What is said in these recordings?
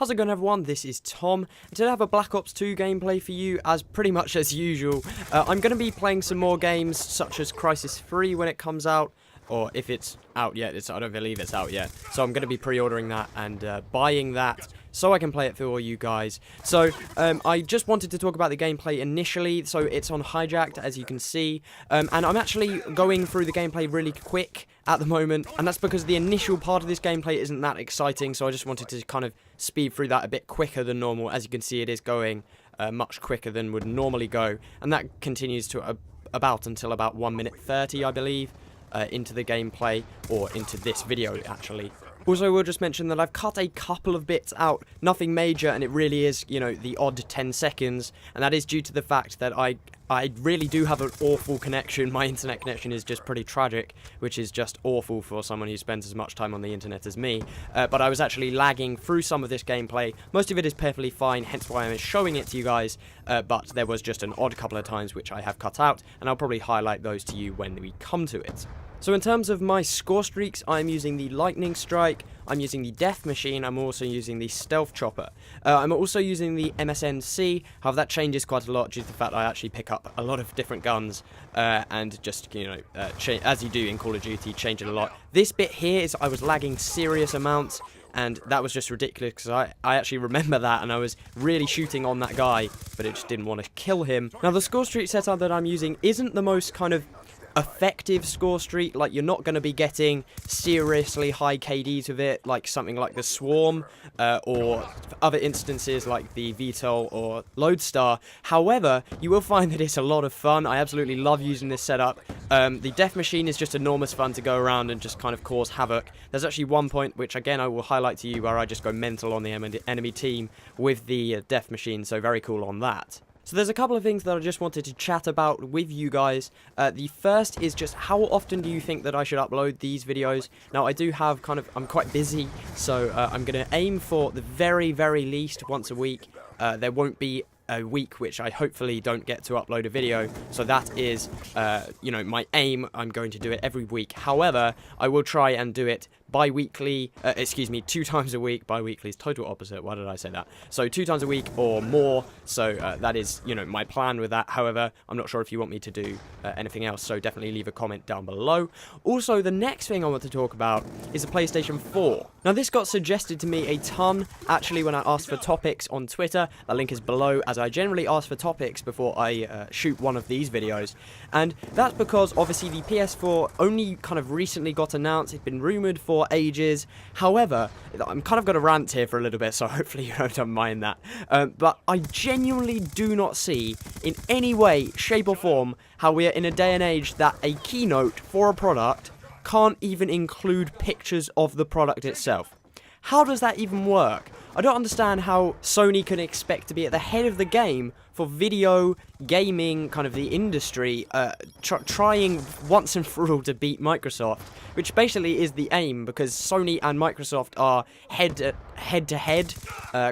How's it going, everyone? This is Tom, and today I have a Black Ops 2 gameplay for you, as pretty much as usual. I'm going to be playing some more games, such as Crisis 3 when it comes out, or if it's out yet. I don't believe it's out yet. So I'm going to be pre-ordering that and buying that, so I can play it for all you guys. So, I just wanted to talk about the gameplay initially. So it's on Hijacked, as you can see, and I'm actually going through the gameplay really quick at the moment, and that's because the initial part of this gameplay isn't that exciting, so I just wanted to kind of speed through that a bit quicker than normal. As you can see, it is going much quicker than would normally go, and that continues to until about 1 minute 30, I believe, into the gameplay, or into this video, actually. Also, I will just mention that I've cut a couple of bits out, nothing major, and it really is, you know, the odd 10 seconds, and that is due to the fact that I really do have an awful connection. My internet connection is just pretty tragic, which is just awful for someone who spends as much time on the internet as me, but I was actually lagging through some of this gameplay. Most of it is perfectly fine, hence why I'm showing it to you guys, but there was just an odd couple of times which I have cut out, and I'll probably highlight those to you when we come to it. So in terms of my score streaks, I'm using the Lightning Strike, I'm using the Death Machine, I'm also using the Stealth Chopper. I'm also using the MSNC, however that changes quite a lot due to the fact I actually pick up a lot of different guns, and just, you know, as you do in Call of Duty, change it a lot. This bit here is I was lagging serious amounts, and that was just ridiculous because I actually remember that, and I was really shooting on that guy, but it just didn't want to kill him. Now the score streak setup that I'm using isn't the most kind of effective score streak. Like, you're not going to be getting seriously high KDs with it, like something like the Swarm, or other instances like the VTOL or Lodestar. However, you will find that it's a lot of fun. I absolutely love using this setup. The Death Machine is just enormous fun to go around and just kind of cause havoc. There's actually one point, which again I will highlight to you, where I just go mental on the enemy team with the Death Machine, so very cool on that. So there's a couple of things that I just wanted to chat about with you guys. The first is just how often do you think that I should upload these videos? Now I do have I'm quite busy, so I'm going to aim for the very, very least once a week. There won't be a week which I hopefully don't get to upload a video, so that is, you know, my aim. I'm going to do it every week. However, I will try and do it bi-weekly, 2 times a week. Bi-weekly is total opposite, why did I say that? So 2 times a week or more, so that is, you know, my plan with that. However, I'm not sure if you want me to do anything else, so definitely leave a comment down below. Also, the next thing I want to talk about is the PlayStation 4. Now this got suggested to me a ton, actually, when I asked for topics on Twitter. That link is below, as I generally ask for topics before I shoot one of these videos. And that's because, obviously, the PS4 only kind of recently got announced. It's been rumoured for ages. However, I'm kind of going to rant here for a little bit, so hopefully you don't mind that. But I genuinely do not see, in any way, shape or form, how we are in a day and age that a keynote for a product can't even include pictures of the product itself. How does that even work? I don't understand how Sony can expect to be at the head of the game for video gaming, kind of the industry, trying once and for all to beat Microsoft, which basically is the aim, because Sony and Microsoft are head to head,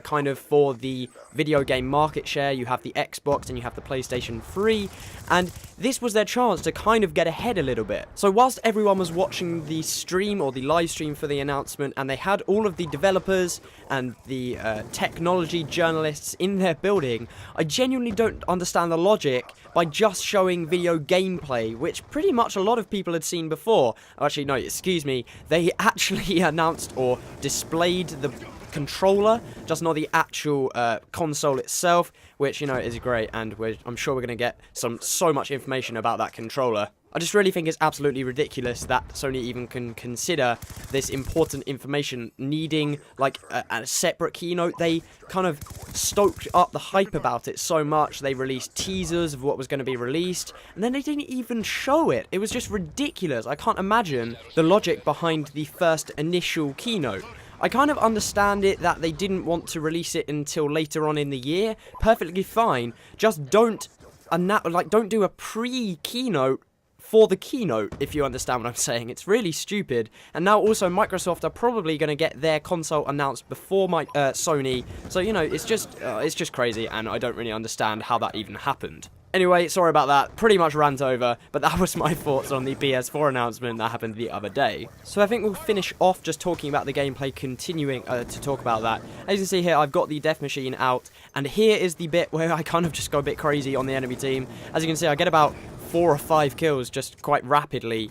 kind of for the video game market share. You have the Xbox and you have the PlayStation 3, and this was their chance to kind of get ahead a little bit. So whilst everyone was watching the stream, or the live stream for the announcement, and they had all of the developers and the technology journalists in their building, I genuinely don't understand the logic by just showing video gameplay, which pretty much a lot of people had seen before. Actually, no, excuse me, they actually announced or displayed the controller, just not the actual console itself, which, you know, is great, and I'm sure we're going to get so much information about that controller. I just really think it's absolutely ridiculous that Sony even can consider this important information needing, like, a separate keynote. They kind of stoked up the hype about it so much. They released teasers of what was going to be released, and then they didn't even show it. It was just ridiculous. I can't imagine the logic behind the first initial keynote. I kind of understand it that they didn't want to release it until later on in the year. Perfectly fine. Just don't do a pre-keynote for the keynote, if you understand what I'm saying. It's really stupid. And now also Microsoft are probably going to get their console announced before Sony. So, you know, it's just crazy, and I don't really understand how that even happened. Anyway, sorry about that, pretty much rant over, but that was my thoughts on the PS4 announcement that happened the other day. So I think we'll finish off just talking about the gameplay, continuing to talk about that. As you can see here, I've got the death machine out, and here is the bit where I kind of just go a bit crazy on the enemy team. As you can see, I get about 4 or 5 kills just quite rapidly,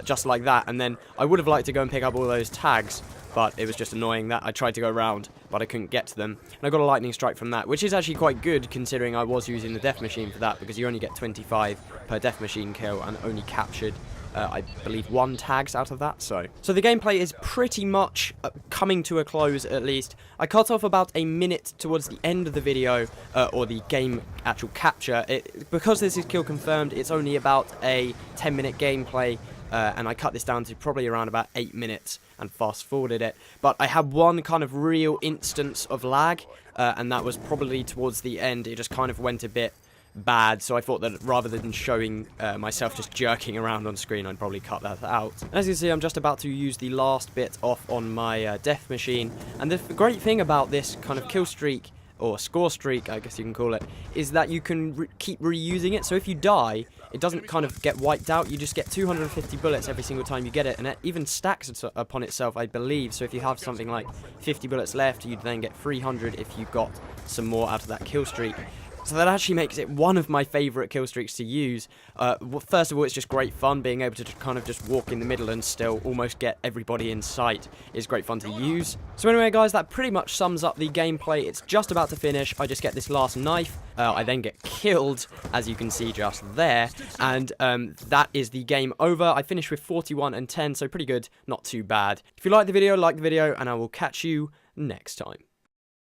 just like that, and then I would have liked to go and pick up all those tags, but it was just annoying that I tried to go around, but I couldn't get to them. And I got a lightning strike from that, which is actually quite good considering I was using the death machine for that, because you only get 25 per death machine kill and only captured, I believe, 1 tags out of that. So the gameplay is pretty much coming to a close, at least. I cut off about a minute towards the end of the video, or the game actual capture. Because this is kill confirmed, it's only about a 10-minute gameplay. And I cut this down to probably around about 8 minutes and fast forwarded it. But I had one kind of real instance of lag, and that was probably towards the end. It just kind of went a bit bad, so I thought that rather than showing myself just jerking around on screen, I'd probably cut that out. And as you can see, I'm just about to use the last bit off on my death machine. And the great thing about this kind of kill streak, or score streak, I guess you can call it, is that you can keep reusing it. So if you die, it doesn't kind of get wiped out. You just get 250 bullets every single time you get it, and it even stacks upon itself, I believe. So if you have something like 50 bullets left, you'd then get 300 if you got some more out of that kill streak. So that actually makes it one of my favourite kill streaks to use. First of all, it's just great fun being able to kind of just walk in the middle and still almost get everybody in sight is great fun to use. So anyway, guys, that pretty much sums up the gameplay. It's just about to finish. I just get this last knife. I then get killed, as you can see just there. And that is the game over. I finished with 41 and 10, so pretty good. Not too bad. If you like the video, and I will catch you next time.